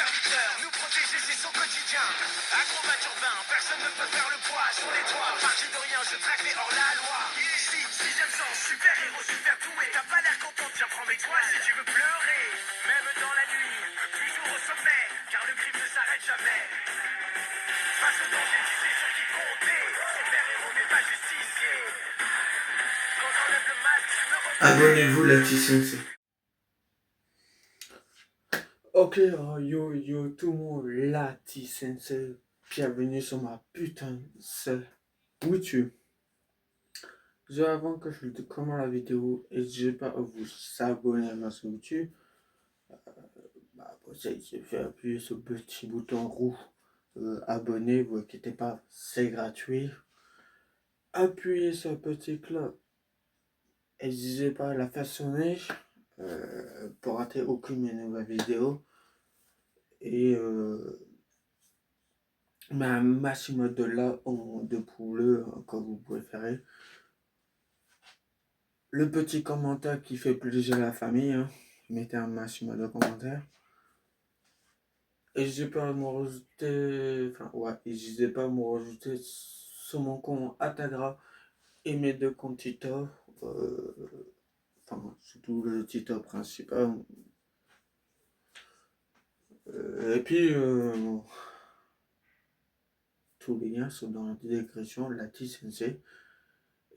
serviteur, nous protéger c'est son quotidien. Acrobat urbain, personne ne peut faire le poids sur les toits. Parti de rien, je traque les hors la loi. Ici, sixième sens, super héros, super tout. Et t'as pas l'air content, tiens prends mes toits si tu veux pleurer. Même dans la nuit, toujours au sommet, car le crime ne s'arrête jamais. Face au danger, tu sais sur qui compter. Super héros mais pas justicier. Quand j'enlève le masque, je me retrouve. Abonnez-vous la Sensei. Ok, yo tout le monde, la Sensei. Bienvenue sur ma putain de YouTube. Avant que je commence la vidéo, n'hésitez pas à vous abonner à ma chaîne YouTube. Pour ça, il suffit d'appuyer sur le petit bouton rouge. Abonnez, vous inquiétez pas, c'est gratuit. Appuyez sur le petit cloche. N'hésitez pas à la faire sonner pour rater aucune de mes nouvelles vidéos. Et un maximum de là de poules comme vous préférez. Le petit commentaire qui fait plaisir à la famille. Mettez un maximum de commentaires. N'hésitez pas à me rajouter. N'hésitez pas à me rajouter sur mon compte Atagra et mes deux comptes TikTok. Surtout le TikTok principal. Et puis tous les liens sont dans la description, la Sensei.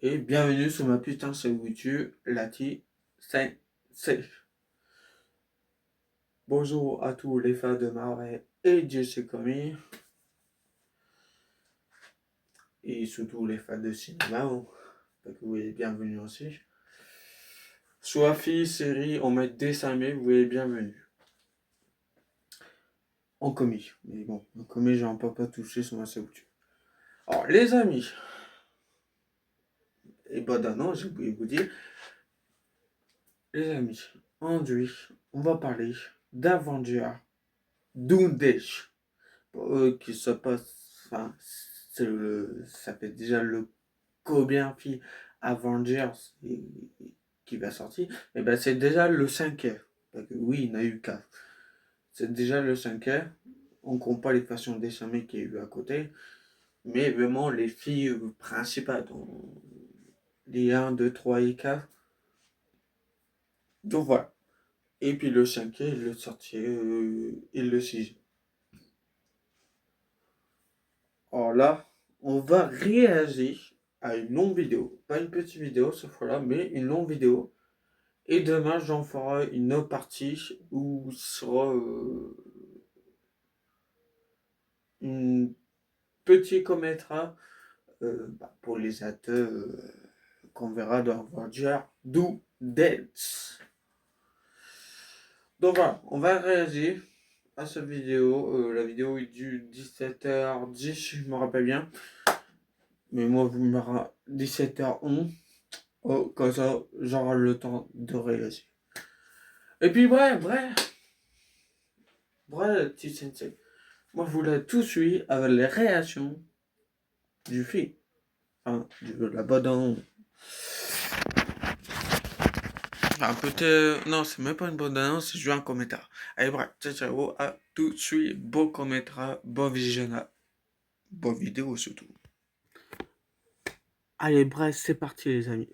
Et bienvenue sur ma putain de YouTube, la Sensei. Bonjour à tous les fans de Marvel et DC Comics. Et surtout les fans de cinéma. Donc vous êtes bienvenus aussi. Soit film, série, on met dessin animé, vous êtes bienvenus. En comics. Mais bon, en comics, j'en peux pas toucher sur ma chaîne YouTube. Alors, les amis. Et non, j'ai oublié de vous dire. Les amis, aujourd'hui, on va parler d'Avengers Doomsday. Pour eux qui se passe, ça fait déjà le combien film Avengers qui va sortir. Et ben c'est déjà le 5e. Oui, il n'y en a eu 4. C'est déjà le 5e. On compte pas les façons dessinées qu'il y a eu à côté. Mais vraiment les filles principales. Les 1, 2, 3 et 4. Donc voilà. Et puis le 5e, il le sortir et le 6e. Alors là, on va réagir à une longue vidéo. Pas une petite vidéo cette fois-là, mais une longue vidéo. Et demain, j'en ferai une autre partie où sera une petit cométra pour les acteurs qu'on verra dans Avengers Doomsday. Donc voilà, on va réagir à cette vidéo. La vidéo est du 17h10, je me rappelle bien. Mais moi, vous me verrez 17h11. Comme ça, j'aurai le temps de réagir. Et puis, bref, petit sensei. Moi, je voulais tout suivre avec les réactions du film. De la bande-annonce. Peut-être. Non, c'est même pas une bande-annonce, c'est juste un commentaire. Allez, bref, ciao, à tout de suite. Bon commentaire, bon visionnage. Bonne vidéo surtout. Allez, bref, c'est parti, les amis.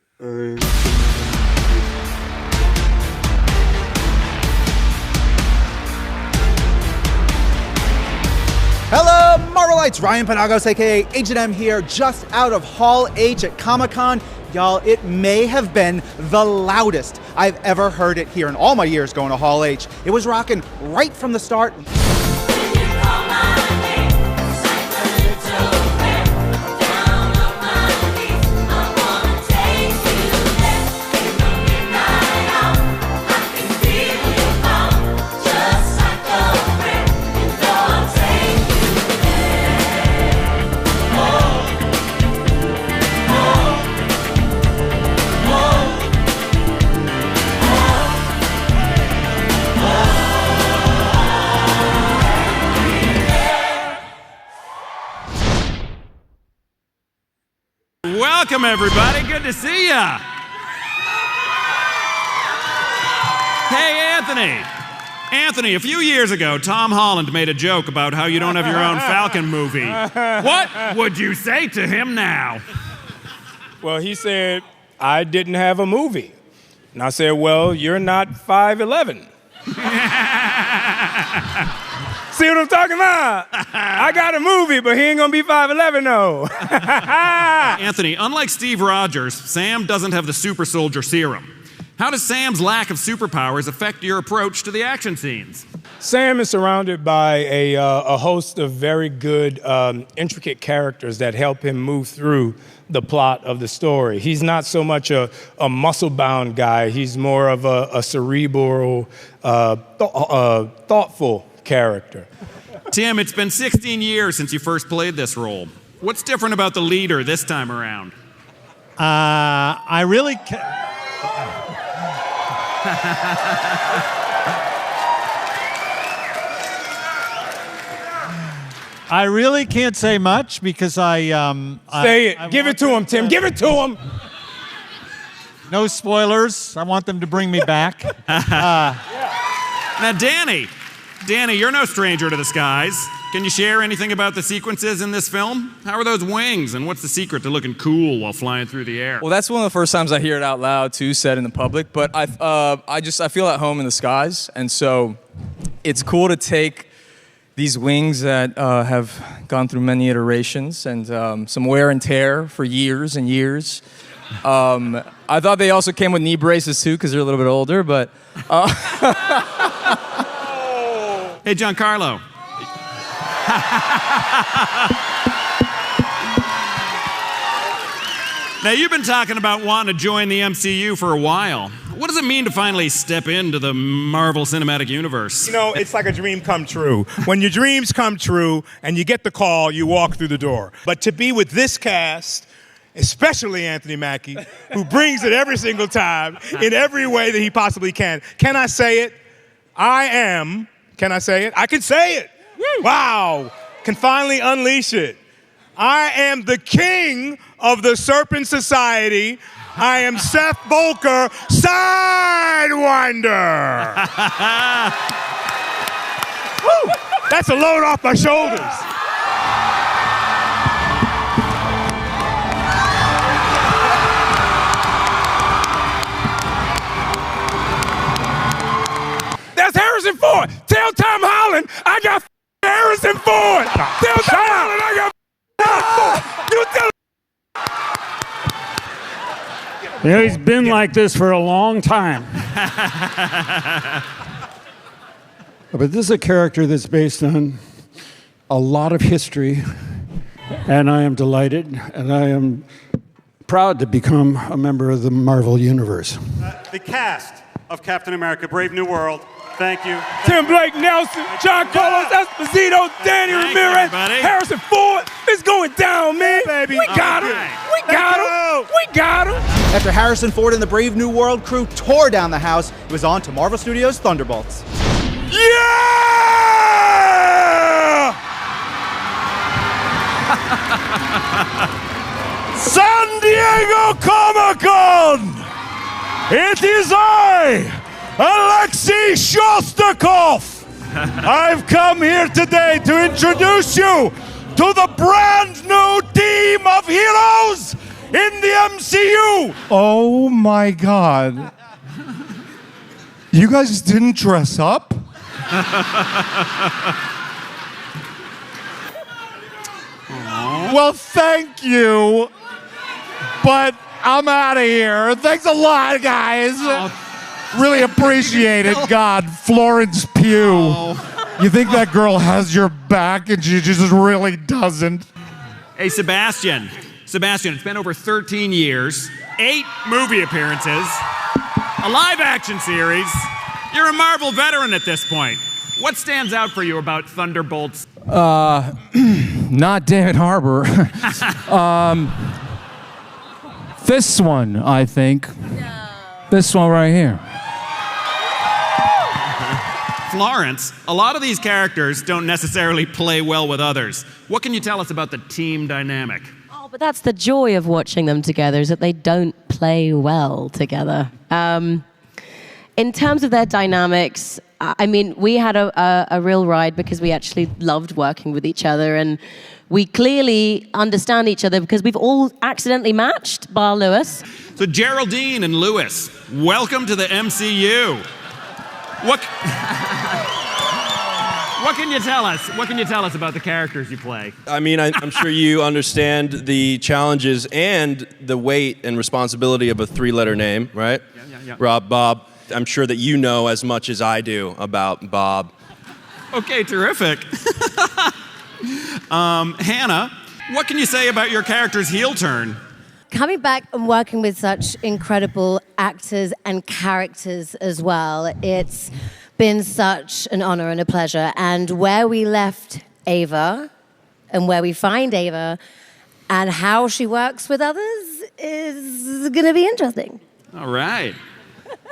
Hello, Marvelites! Ryan Panagos, aka Agent M here, just out of Hall H at Comic-Con. Y'all, it may have been the loudest I've ever heard it here in all my years going to Hall H. It was rocking right from the start. Welcome, everybody. Good to see ya. Hey, Anthony. Anthony, a few years ago, Tom Holland made a joke about how you don't have your own Falcon movie. What would you say to him now? Well, he said, I didn't have a movie. And I said, well, you're not 5'11". See what I'm talking about? I got a movie, but he ain't gonna be 5'11", though. Anthony, unlike Steve Rogers, Sam doesn't have the super soldier serum. How does Sam's lack of superpowers affect your approach to the action scenes? Sam is surrounded by a host of very good, intricate characters that help him move through the plot of the story. He's not so much a muscle-bound guy. He's more of a cerebral, thoughtful character. Tim, it's been 16 years since you first played this role. What's different about the leader this time around? I really... I really can't say much because Say it. Give it to him, Tim. Give it to him. No spoilers. I want them to bring me back. Now, Danny, you're no stranger to the skies. Can you share anything about the sequences in this film? How are those wings, and what's the secret to looking cool while flying through the air? Well, that's one of the first times I hear it out loud, too, said in the public. But I feel at home in the skies, and so it's cool to take these wings that have gone through many iterations and some wear and tear for years and years. I thought they also came with knee braces, too, because they're a little bit older, but... Hey, Giancarlo. Now, you've been talking about wanting to join the MCU for a while. What does it mean to finally step into the Marvel Cinematic Universe? You know, it's like a dream come true. When your dreams come true and you get the call, you walk through the door. But to be with this cast, especially Anthony Mackie, who brings it every single time in every way that he possibly can I say it? Can I say it? I can say it. Woo. Wow. Can finally unleash it. I am the king of the Serpent Society. I am Seth Volker, Sidewinder. Woo. That's a load off my shoulders. That's Harrison Ford. Tell Tom Holland I got Harrison Ford. Tell Tom Holland I got Ford. You tell. Yeah, he's been like this for a long time. But this is a character that's based on a lot of history, and I am delighted, and I am proud to become a member of the Marvel Universe. The cast of Captain America: Brave New World. Thank you. Tim Blake Nelson, John Carlos Esposito, Danny Ramirez, Harrison Ford. It's going down, man. Baby. We got him. We got him. We got him. After Harrison Ford and the Brave New World crew tore down the house, it was on to Marvel Studios' Thunderbolts. Yeah! San Diego Comic-Con! It is I, Alexei Shostakov. I've come here today to introduce you to the brand new team of heroes in the MCU. Oh my God. You guys didn't dress up? Well, thank you, but I'm out of here. Thanks a lot, guys. Really appreciate it. God, Florence Pugh. You think that girl has your back and she just really doesn't? Hey, Sebastian, it's been over 13 years, 8 movie appearances, a live-action series. You're a Marvel veteran at this point. What stands out for you about Thunderbolts? Not David Harbour. This one, I think. No. This one right here. Florence, a lot of these characters don't necessarily play well with others. What can you tell us about the team dynamic? Oh, but that's the joy of watching them together, is that they don't play well together. In terms of their dynamics, I mean, we had a real ride because we actually loved working with each other, and we clearly understand each other because we've all accidentally matched, bar Lewis. So Geraldine and Lewis, welcome to the MCU. What can you tell us? What can you tell us about the characters you play? I mean, I'm sure you understand the challenges and the weight and responsibility of a three-letter name, right? Yeah. Rob, Bob. I'm sure that you know as much as I do about Bob. Okay, terrific. Hannah, what can you say about your character's heel turn? Coming back and working with such incredible actors and characters as well, it's been such an honor and a pleasure. And where we left Ava and where we find Ava and how she works with others is going to be interesting. All right.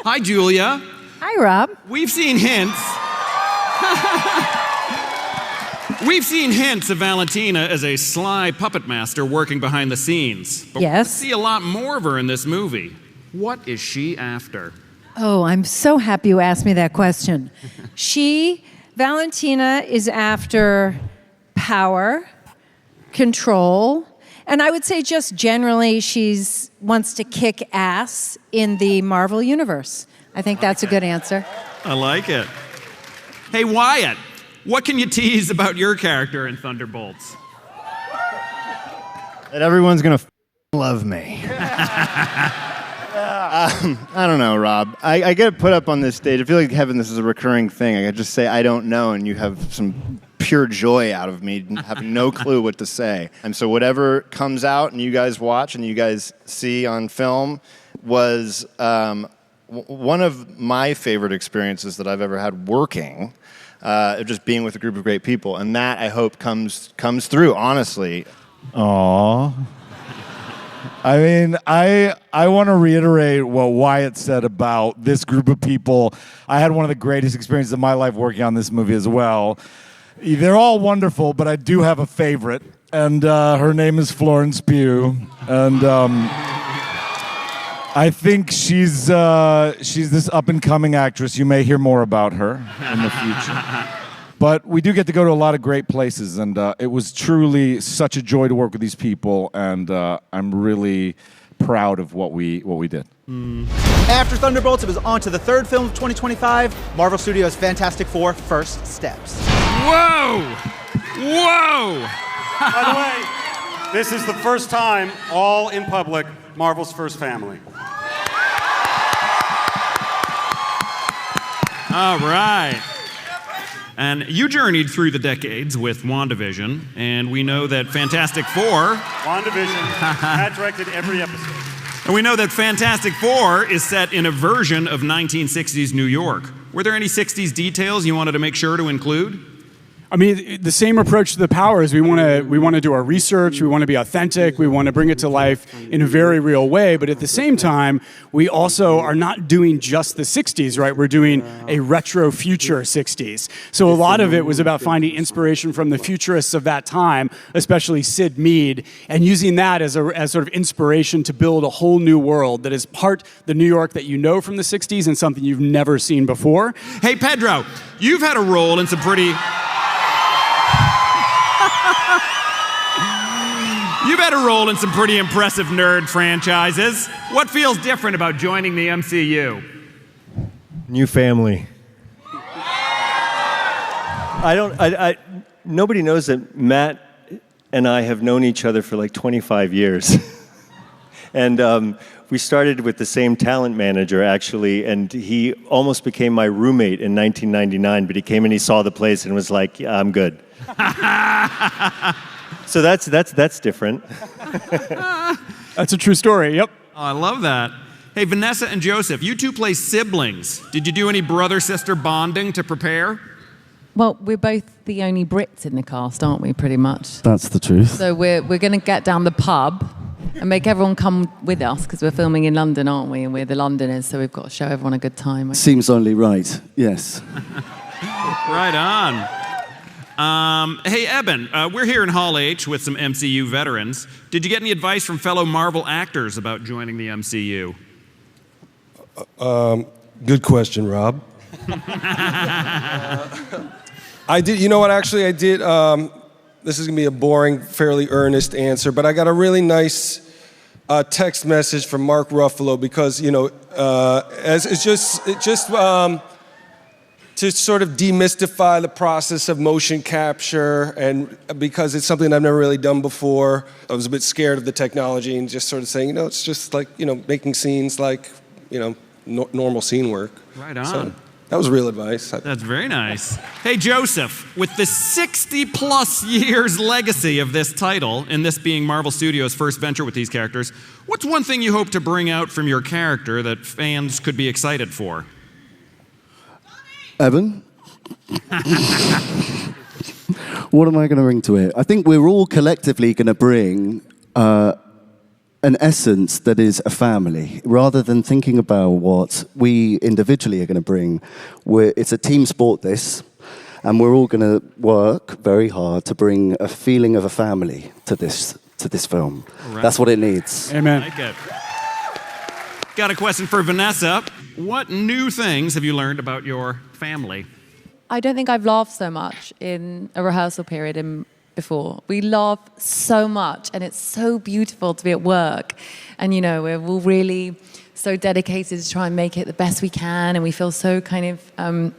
Hi, Julia. Hi, Rob. We've seen hints. We've seen hints of Valentina as a sly puppet master working behind the scenes. But Yes. we see a lot more of her in this movie. What is she after? Oh, I'm so happy you asked me that question. Valentina is after power, control, and I would say just generally wants to kick ass in the Marvel Universe. I think that's a good answer. I like it. Hey, Wyatt, what can you tease about your character in Thunderbolts? That everyone's gonna love me. I don't know, Rob. I get put up on this stage. I feel like having this is a recurring thing. I could just say I don't know, and you have some pure joy out of me having no clue what to say. And so whatever comes out and you guys watch and you guys see on film was one of my favorite experiences that I've ever had working, just being with a group of great people. And that, I hope, comes through, honestly. Aww. I mean, I want to reiterate what Wyatt said about this group of people. I had one of the greatest experiences of my life working on this movie as well. They're all wonderful, but I do have a favorite, and her name is Florence Pugh, and I think she's this up-and-coming actress. You may hear more about her in the future. But we do get to go to a lot of great places, and it was truly such a joy to work with these people, and I'm really proud of what we did. After Thunderbolts, it was on to the third film of 2025, Marvel Studios' Fantastic Four: First Steps. Whoa! Whoa! By the way, this is the first time, all in public, Marvel's first family. All right. And you journeyed through the decades with WandaVision, and we know that Fantastic Four... WandaVision, Pat directed every episode. And we know that Fantastic Four is set in a version of 1960s New York. Were there any 60s details you wanted to make sure to include? I mean, the same approach to the powers. We want to do our research. We want to be authentic. We want to bring it to life in a very real way. But at the same time, we also are not doing just the 60s, right? We're doing a retro future 60s. So a lot of it was about finding inspiration from the futurists of that time, especially Sid Mead, and using that as sort of inspiration to build a whole new world that is part the New York that you know from the 60s and something you've never seen before. Hey, Pedro, you've had a role in some pretty... You've had a role in some pretty impressive nerd franchises. What feels different about joining the MCU? New family. Nobody knows that Matt and I have known each other for like 25 years. And we started with the same talent manager, actually, and he almost became my roommate in 1999, but he came and he saw the place and was like, yeah, I'm good. So that's different. That's a true story, yep. Oh, I love that. Hey, Vanessa and Joseph, you two play siblings. Did you do any brother-sister bonding to prepare? Well, we're both the only Brits in the cast, aren't we, pretty much? That's the truth. So we're going to get down the pub and make everyone come with us, because we're filming in London, aren't we? And we're the Londoners, so we've got to show everyone a good time. Seems only right, yes. Right on. Hey, Eben, we're here in Hall H with some MCU veterans. Did you get any advice from fellow Marvel actors about joining the MCU? Good question, Rob. I did, you know what, actually, I did, this is gonna be a boring, fairly earnest answer, but I got a really nice text message from Mark Ruffalo because, you know, as it's just to sort of demystify the process of motion capture, and because it's something I've never really done before, I was a bit scared of the technology and just sort of saying, you know, it's just like, you know, making scenes like, you know, normal scene work. Right on. So, that was real advice. That's very nice. Hey, Joseph, with the 60-plus years legacy of this title, and this being Marvel Studios' first venture with these characters, what's one thing you hope to bring out from your character that fans could be excited for? Evan? What am I going to bring to it? I think we're all collectively going to bring an essence that is a family. Rather than thinking about what we individually are going to bring, it's a team sport, this, and we're all going to work very hard to bring a feeling of a family to this film. Right. That's what it needs. Amen. I like it. Got a question for Vanessa. What new things have you learned about your family? I don't think I've laughed so much in a rehearsal period before. We laugh so much, and it's so beautiful to be at work. And, you know, we're all really so dedicated to try and make it the best we can, and we feel so kind of,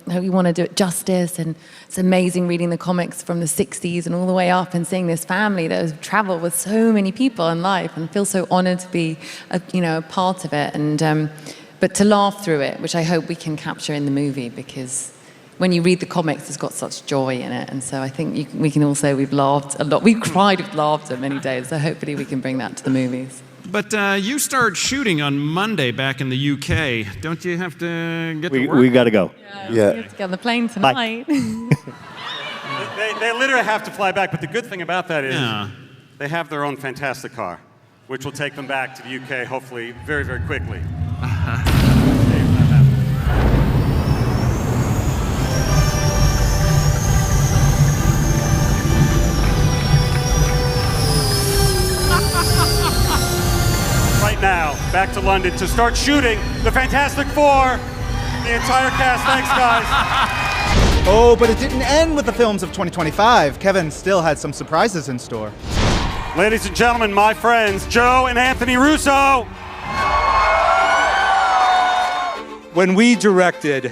we want to do it justice, and it's amazing reading the comics from the 60s and all the way up and seeing this family that has traveled with so many people in life, and feel so honored to be, a part of it. And but to laugh through it, which I hope we can capture in the movie, because when you read the comics, it's got such joy in it. And so I think we can all say we've laughed a lot. We've cried with laughter many days, so hopefully we can bring that to the movies. But you start shooting on Monday back in the UK. Don't you have to get to work? We got to go. We have to get on the plane tonight. They literally have to fly back, but the good thing about that is they have their own fantastic car, which will take them back to the UK, hopefully, very, very quickly. Right now, back to London to start shooting the Fantastic Four. The entire cast, thanks guys. Oh, but it didn't end with the films of 2025. Kevin still had some surprises in store. Ladies and gentlemen, my friends, Joe and Anthony Russo. When we directed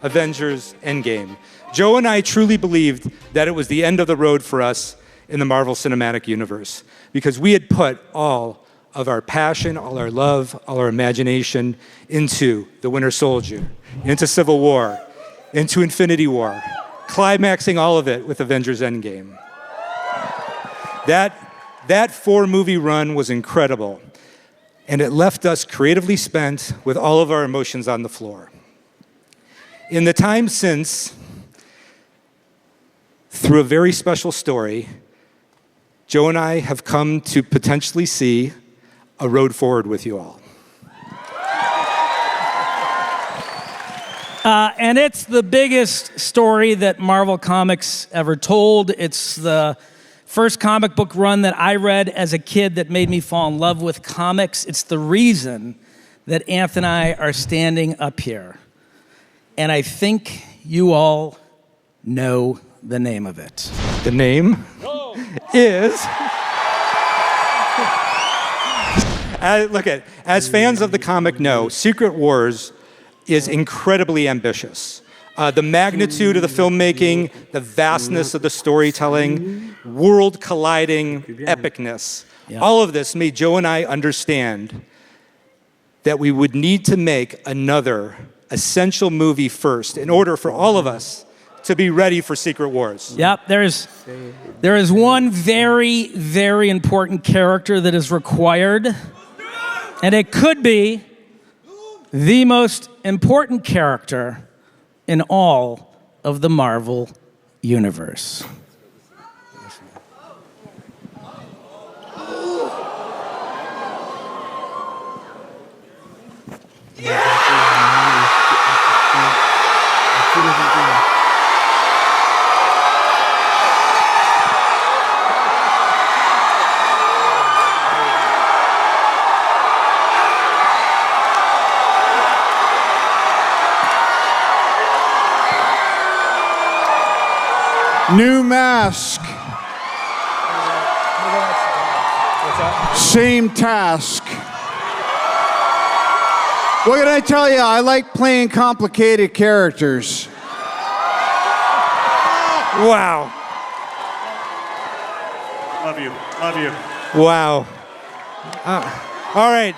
Avengers Endgame, Joe and I truly believed that it was the end of the road for us in the Marvel Cinematic Universe, because we had put all of our passion, all our love, all our imagination into the Winter Soldier, into Civil War, into Infinity War, climaxing all of it with Avengers Endgame. That 4-movie run was incredible, and it left us creatively spent with all of our emotions on the floor. In the time since, through a very special story, Joe and I have come to potentially see a road forward with you all. And it's the biggest story that Marvel Comics ever told. It's the first comic book run that I read as a kid that made me fall in love with comics. It's the reason that Anthony and I are standing up here. And I think you all know the name of it. The name is... As fans of the comic know, Secret Wars is incredibly ambitious. The magnitude of the filmmaking, the vastness of the storytelling, world-colliding epicness, all of this made Joe and I understand that we would need to make another essential movie first in order for all of us to be ready for Secret Wars. Yep, there is one very, very important character that is required, and it could be the most important character in all of the Marvel Universe. New mask. Same task. What can I tell you? I like playing complicated characters. Wow. Love you. Love you. Wow. All right.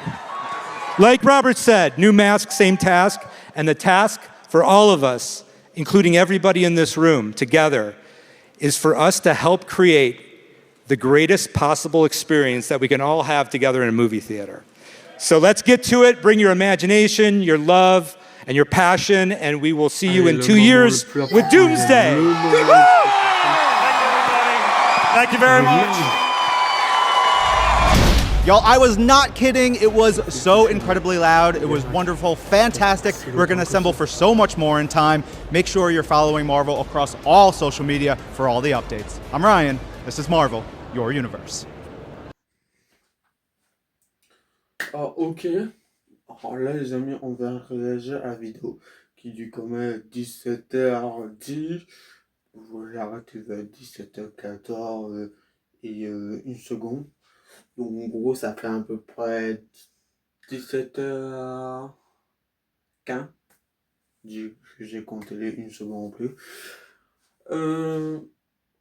Like Robert said, new mask, same task. And the task for all of us, including everybody in this room together, is for us to help create the greatest possible experience that we can all have together in a movie theater. So let's get to it. Bring your imagination, your love, and your passion, and we will see you in 2 years with Doomsday. Thank you very much. Y'all, I was not kidding. It was so incredibly loud. It was wonderful, fantastic. We're going to assemble for so much more in time. Make sure you're following Marvel across all social media for all the updates. I'm Ryan. This is Marvel, your universe. Ok. Alors là, les amis, on va réagir à la vidéo qui dure quand même 17h10. Je l'ai arrêté vers 17h14 et 1 seconde. Donc en gros, ça fait à peu près 17h15. J'ai compté les 1 seconde en plus.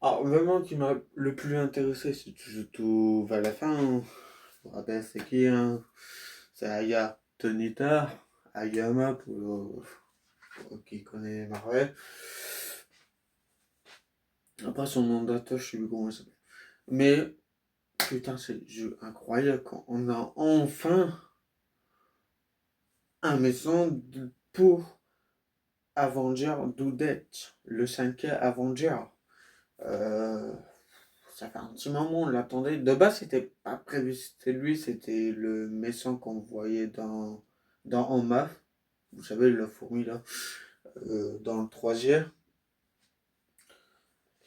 Alors vraiment, qui m'a le plus intéressé, c'est surtout vers la fin. Je me rappelle, c'est qui hein? C'est Aya Tonita, Ayama pour qui connaît Marvel. Après son nom d'acteur, je sais plus comment il s'appelle. Mais putain, c'est jeu incroyable quand on a enfin un maison pour Avengers Doomsday, le 5e Avenger. Ça fait un petit moment, on l'attendait. De base, c'était pas prévu, c'était lui, c'était le méchant qu'on voyait dans En Maf. Vous savez, la fourmi là, dans le 3e.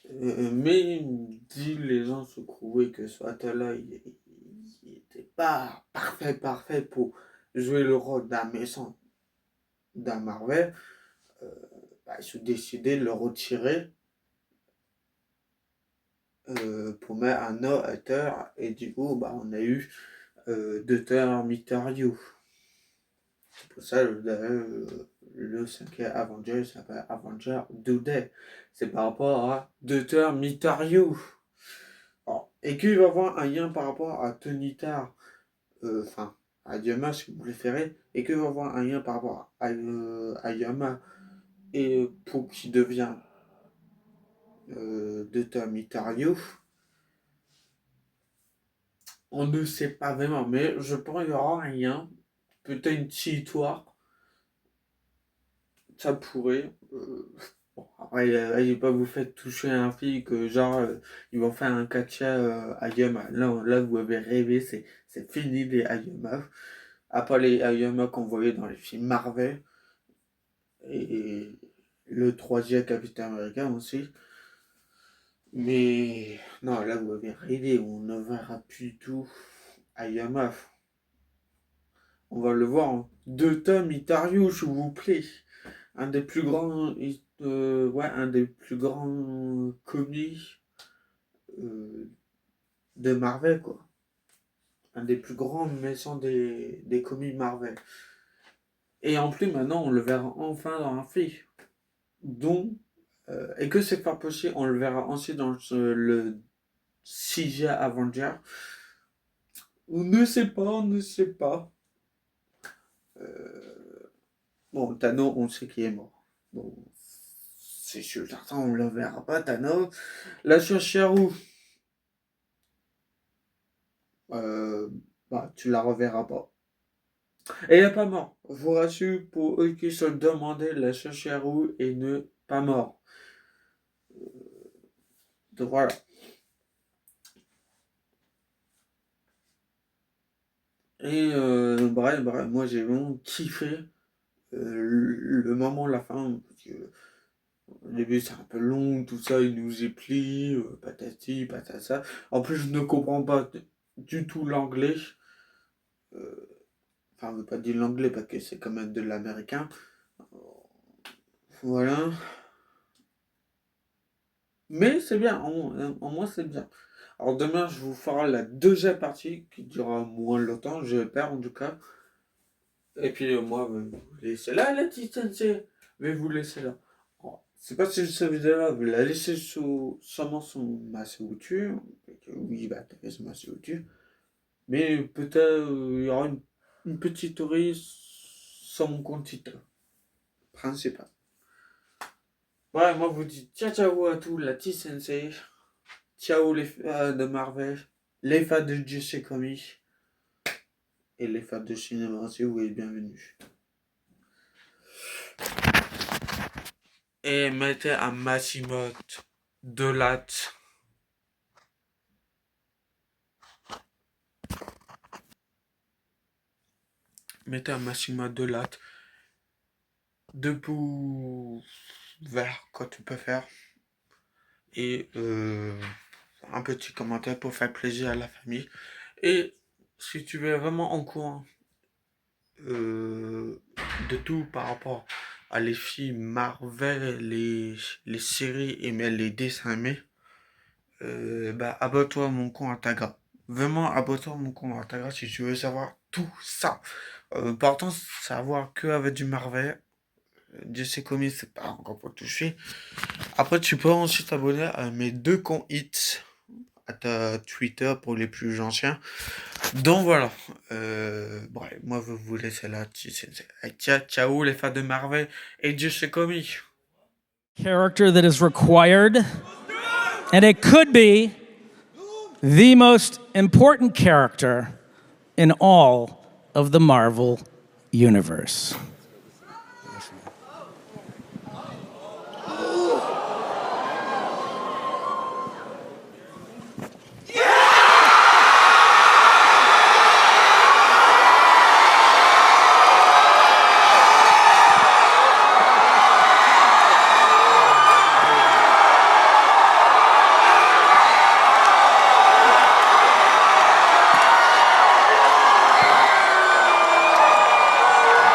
Mais dit les gens se trouvaient que ce là il était pas parfait pour jouer le rôle d'un méchant d'un Marvel. Ils ont décidé de le retirer pour mettre un autre acteur et du coup on a eu Dr. Mysterio. C'est pour ça le 5e Avenger s'appelle Avenger Doomsday. C'est par rapport à Dr. Mysterio. Et qu'il va y avoir un lien par rapport à Tony Stark, à Yama si vous préférez, et qu'il va y avoir un lien par rapport à Yama et pour qui devient Dr. Mysterio. On ne sait pas vraiment, mais je pense qu'il y aura un lien, peut-être une petite histoire. Ça pourrait. Après, il va pas vous faire toucher un fille que genre ils vont faire un catcha à Yama. Là, vous avez rêvé, c'est fini les Ayama. Après les Ayama qu'on voyait dans les films Marvel. Et le 3e Capitaine Américain aussi. Mais non, là vous avez rêvé, on ne verra plus du tout Ayama. On va le voir en 2 tomes Mysterio, s'il vous plaît. Un des plus grands comics de Marvel, quoi. Un des plus grands méchants des comics Marvel. Et en plus, maintenant, on le verra enfin dans un film. Et que c'est pas possible, on le verra ensuite dans le 6e Avenger. On ne sait pas. Bon, Thanos, on sait qu'il est mort. Bon, c'est sûr, certain, on le verra pas, Thanos. La sorcière où tu la reverras pas. Et elle n'est pas mort. Je vous rassure, pour eux qui se demandaient, la sorcière où n'est pas mort. Donc voilà. Et bref, moi j'ai vraiment kiffé le moment, la fin. Parce que, au début c'est un peu long, tout ça, il nous éplie, patati, patata. En plus, je ne comprends pas du tout l'anglais. Enfin, on ne veut pas dire l'anglais parce que c'est quand même de l'américain. Voilà. Mais c'est bien, en moins c'est bien. Alors demain, je vous ferai la deuxième partie qui durera moins longtemps, je l'espère en tout cas. Et puis moi, je vais vous laisser là, la petite sensei. Je vais vous laisser là. Alors, c'est pas si cette vidéo-là, vous la laissez seulement sur ma signature. Oui, bah, t'as sur ma signature. Mais peut-être il y aura une petite story sur mon compte titre principal. Ouais, moi, je vous dis ciao ciao à tous, la petite sensei. Ciao les fans de Marvel, les fans de DC Comics et les fans de cinéma, si vous êtes bienvenus. Et mettez un maximum de latte. Mettez un maximum de latte. De pouces verts quand tu peux faire. Et un petit commentaire pour faire plaisir à la famille. Et si tu veux vraiment en courant de tout par rapport à les films Marvel, les séries et même les dessins animés, bah abonne-toi à mon compte Instagram. Vraiment abonne-toi à mon compte Instagram si tu veux savoir tout ça. Par contre, savoir que avec du Marvel, DC Comics, c'est pas encore pour toucher. Après, tu peux ensuite t'abonner à mes 2 comptes hits, à ta Twitter pour les plus anciens. Donc voilà. Bref, moi je vous laisse là. Ciao, ciao les fans de Marvel et DC Comics. Character that is required, and it could be the most important character in all of the Marvel universe.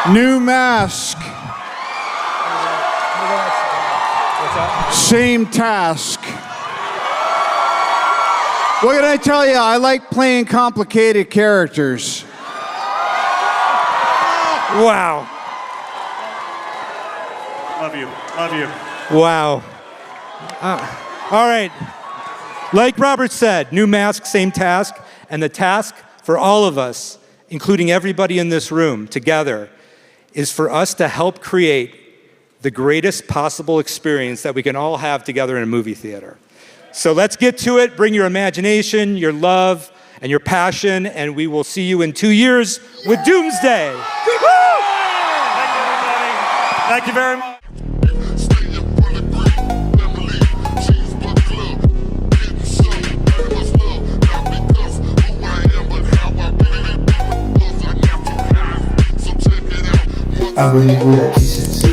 New mask. Same task. What can I tell you? I like playing complicated characters. Wow. Love you. Love you. Wow. All right. Like Robert said, new mask, same task. And the task for all of us, including everybody in this room together, is for us to help create the greatest possible experience that we can all have together in a movie theater. So let's get to it. Bring your imagination, your love, and your passion, and we will see you in 2 years with Doomsday. Thank you, everybody. Thank you very much. Abonnez-vous à la petite sensei.